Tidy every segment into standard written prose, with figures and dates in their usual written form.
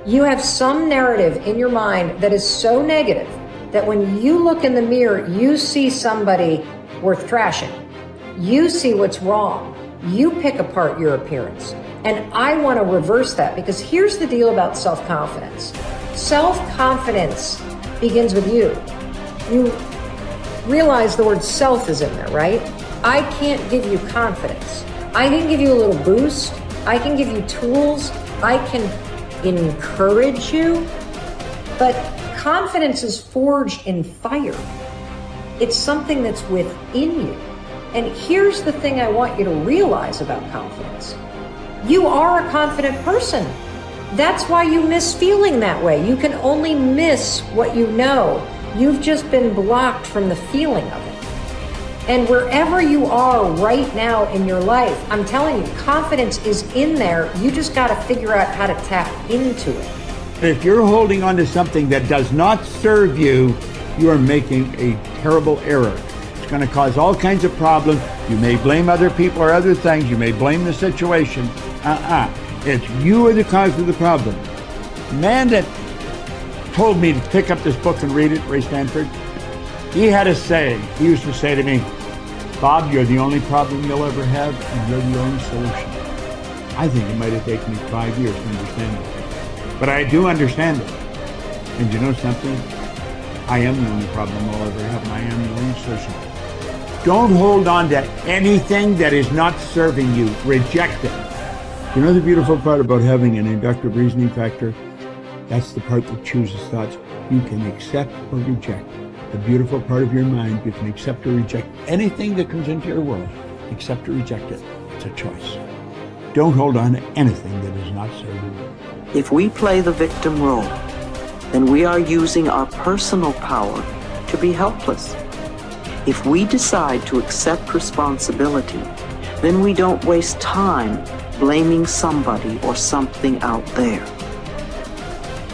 You have some narrative in your mind that is so negative that when you look in the mirror, you see somebody worth trashing. You see what's wrong. You pick apart your appearance. And I want to reverse that, because here's the deal about self-confidence. Self-confidence begins with you. You realize the word self is in there, right? I can't give you confidence. I can give you a little boost. I can give you tools. I can encourage you. But confidence is forged in fire. It's something that's within you. And here's the thing I want you to realize about confidence. You are a confident person. That's why you miss feeling that way. You can only miss what you know. You've just been blocked from the feeling of it. And wherever you are right now in your life, I'm telling you, confidence is in there. You just got to figure out how to tap into it. If you're holding on to something that does not serve you, you are making a terrible error. It's going to cause all kinds of problems. You may blame other people or other things. You may blame the situation. It's you are the cause of the problem. The man that told me to pick up this book and read it, Ray Stanford, he had a saying. He used to say to me, Bob, you're the only problem you'll ever have, and you're the only solution. I think it might have taken me 5 years to understand it. But I do understand it. And you know something? I am the only problem I'll ever have, and I am the only solution. Don't hold on to anything that is not serving you. Reject it. You know the beautiful part about having an inductive reasoning factor? That's the part that chooses thoughts. You can accept or reject. The beautiful part of your mind, you can accept or reject anything that comes into your world. Accept or reject it. It's a choice. Don't hold on to anything that is not serving you. If we play the victim role, then we are using our personal power to be helpless. If we decide to accept responsibility, then we don't waste time blaming somebody or something out there.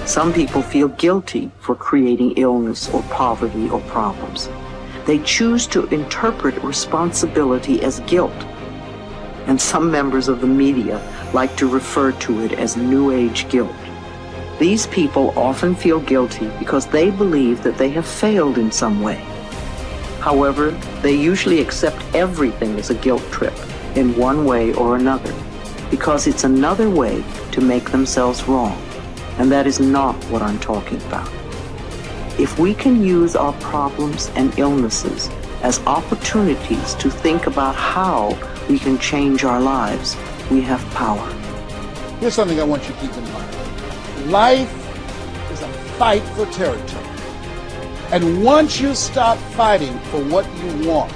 Some people feel guilty for creating illness or poverty or problems. They choose to interpret responsibility as guilt. And some members of the media like to refer to it as New Age guilt. These people often feel guilty because they believe that they have failed in some way. However, they usually accept everything as a guilt trip in one way or another, because it's another way to make themselves wrong. And that is not what I'm talking about. If we can use our problems and illnesses as opportunities to think about how we can change our lives, we have power. Here's something I want you to keep in mind. Life is a fight for territory. And once you stop fighting for what you want,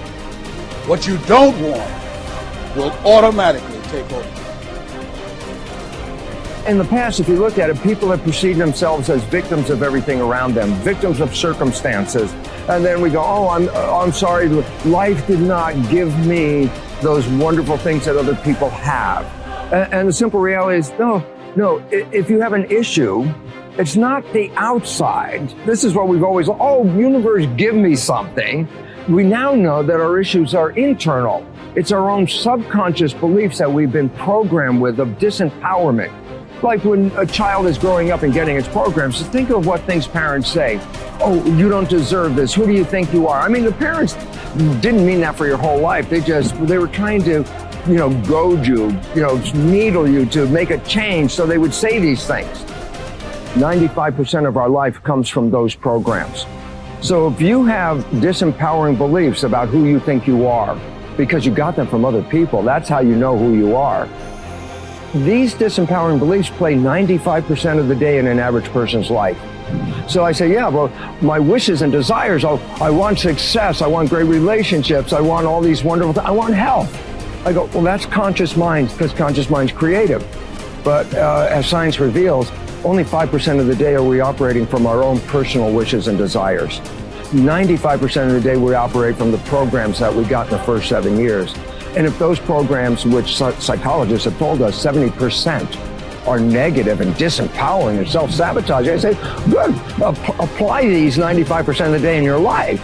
what you don't want will automatically take over. In the past, if you look at it, people have perceived themselves as victims of everything around them, victims of circumstances. And then we go, oh, I'm sorry, life did not give me those wonderful things that other people have. And the simple reality is, no, if you have an issue, it's not the outside. This is what we've always, universe, give me something. We now know that our issues are internal. It's our own subconscious beliefs that we've been programmed with of disempowerment. Like when a child is growing up and getting its programs, just think of what things parents say. Oh, you don't deserve this. Who do you think you are? I mean, the parents didn't mean that for your whole life. They were trying to, goad you, needle you to make a change. So they would say these things. 95% of our life comes from those programs. So if you have disempowering beliefs about who you think you are, because you got them from other people, that's how you know who you are. These disempowering beliefs play 95% of the day in an average person's life. So I say, my wishes and desires, I want success, I want great relationships, I want all these wonderful things, I want health. I go, well, that's conscious mind, because conscious mind's creative. But as science reveals, only 5% of the day are we operating from our own personal wishes and desires. 95% of the day we operate from the programs that we got in the first 7 years. And if those programs, which psychologists have told us 70% are negative and disempowering and self-sabotaging, I say, good, apply these 95% of the day in your life.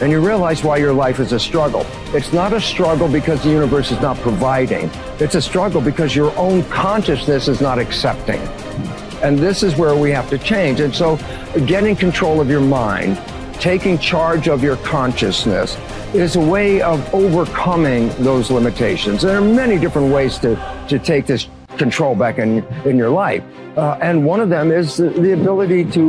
And you realize why your life is a struggle. It's not a struggle because the universe is not providing. It's a struggle because your own consciousness is not accepting. And this is where we have to change. And so getting control of your mind, taking charge of your consciousness is a way of overcoming those limitations. There are many different ways to take this control back in your life. And one of them is the ability to,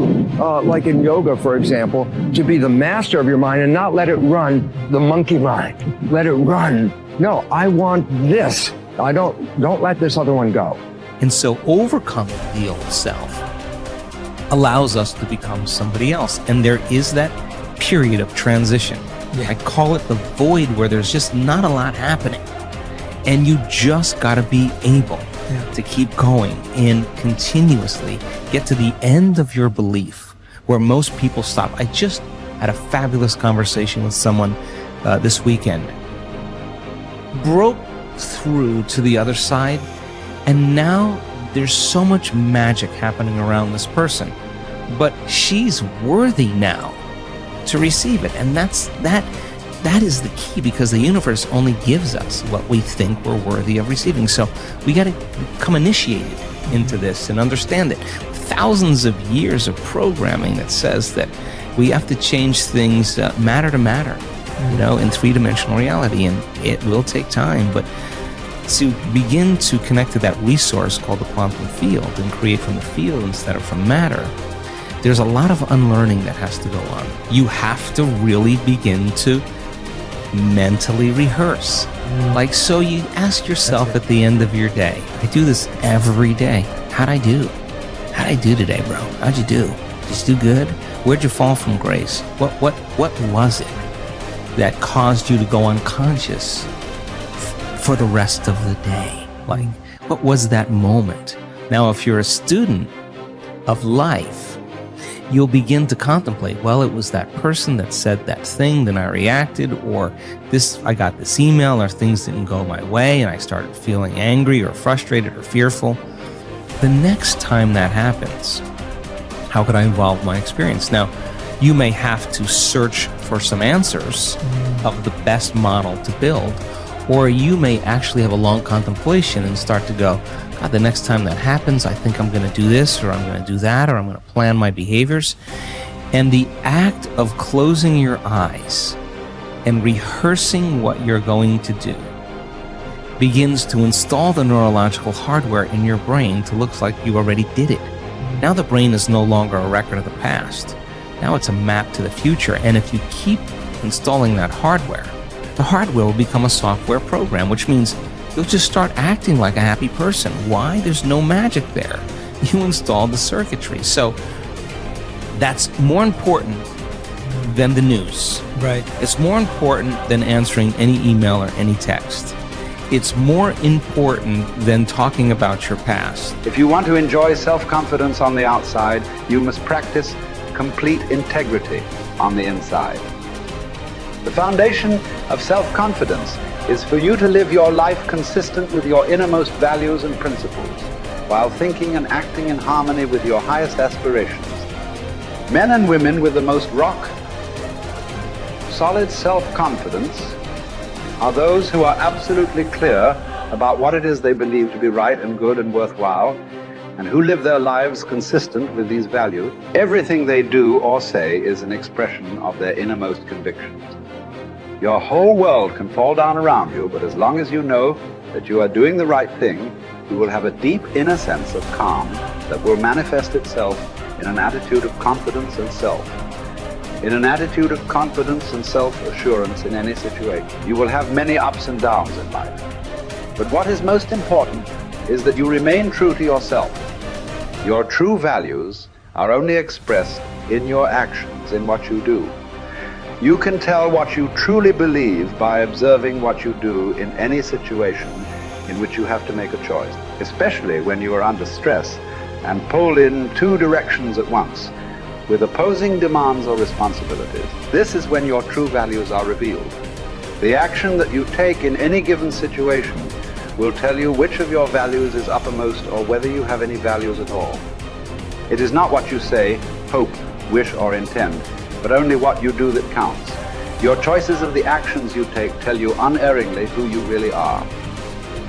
like in yoga, for example, to be the master of your mind and not let it run the monkey mind. Let it run. No, I want this. Don't let this other one go. And so overcoming the old self allows us to become somebody else. And there is that period of transition. I call it the void, where there's just not a lot happening. And you just got to be able to keep going and continuously get to the end of your belief, where most people stop. I just had a fabulous conversation with someone this weekend. Broke through to the other side, and now there's so much magic happening around this person. But she's worthy now to receive it. And that is the key, because the universe only gives us what we think we're worthy of receiving. So we got to become initiated into this and understand it. Thousands of years of programming that says that we have to change things matter to matter, in three-dimensional reality. And it will take time, but to begin to connect to that resource called the quantum field and create from the field instead of from matter, there's a lot of unlearning that has to go on. You have to really begin to mentally rehearse. So you ask yourself at the end of your day, I do this every day. How'd I do? How'd I do today, bro? How'd you do? Did you do good? Where'd you fall from grace? What was it that caused you to go unconscious for the rest of the day? What was that moment? Now, if you're a student of life, you'll begin to contemplate, well, it was that person that said that thing, then I reacted, or I got this email, or things didn't go my way, and I started feeling angry or frustrated or fearful. The next time that happens, how could I evolve my experience? Now, you may have to search for some answers of the best model to build, or you may actually have a long contemplation and start to go, God, the next time that happens, I think I'm going to do this, or I'm going to do that, or I'm going to plan my behaviors. And the act of closing your eyes and rehearsing what you're going to do begins to install the neurological hardware in your brain to look like you already did it. Now the brain is no longer a record of the past. Now it's a map to the future. And if you keep installing that hardware, the hardware will become a software program, which means you'll just start acting like a happy person. Why? There's no magic there. You installed the circuitry. So that's more important than the news. Right. It's more important than answering any email or any text. It's more important than talking about your past. If you want to enjoy self-confidence on the outside, you must practice complete integrity on the inside. The foundation of self-confidence is for you to live your life consistent with your innermost values and principles, while thinking and acting in harmony with your highest aspirations. Men and women with the most solid self-confidence are those who are absolutely clear about what it is they believe to be right and good and worthwhile, and who live their lives consistent with these values. Everything they do or say is an expression of their innermost convictions. Your whole world can fall down around you, but as long as you know that you are doing the right thing, you will have a deep inner sense of calm that will manifest itself in an attitude of confidence and self-assurance in any situation. You will have many ups and downs in life. But what is most important is that you remain true to yourself. Your true values are only expressed in your actions, in what you do. You can tell what you truly believe by observing what you do in any situation in which you have to make a choice, especially when you are under stress and pulled in two directions at once, with opposing demands or responsibilities. This is when your true values are revealed. The action that you take in any given situation will tell you which of your values is uppermost or whether you have any values at all. It is not what you say, hope, wish, or intend, but only what you do that counts. Your choices of the actions you take tell you unerringly who you really are.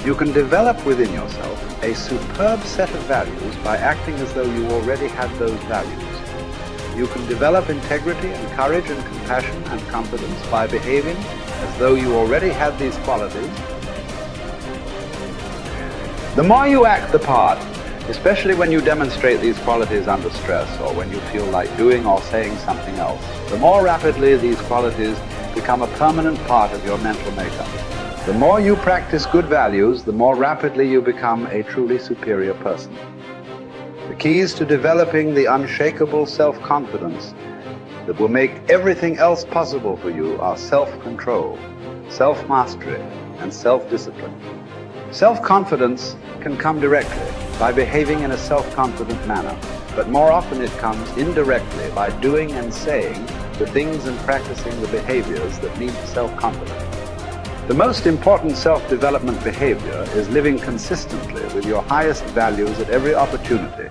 You can develop within yourself a superb set of values by acting as though you already had those values. You can develop integrity and courage and compassion and confidence by behaving as though you already had these qualities. The more you act the part, especially when you demonstrate these qualities under stress or when you feel like doing or saying something else, the more rapidly these qualities become a permanent part of your mental makeup. The more you practice good values, the more rapidly you become a truly superior person. The keys to developing the unshakable self-confidence that will make everything else possible for you are self-control, self-mastery, and self-discipline. Self-confidence can come directly by behaving in a self-confident manner, but more often it comes indirectly by doing and saying the things and practicing the behaviors that lead to self-confidence. The most important self-development behavior is living consistently with your highest values at every opportunity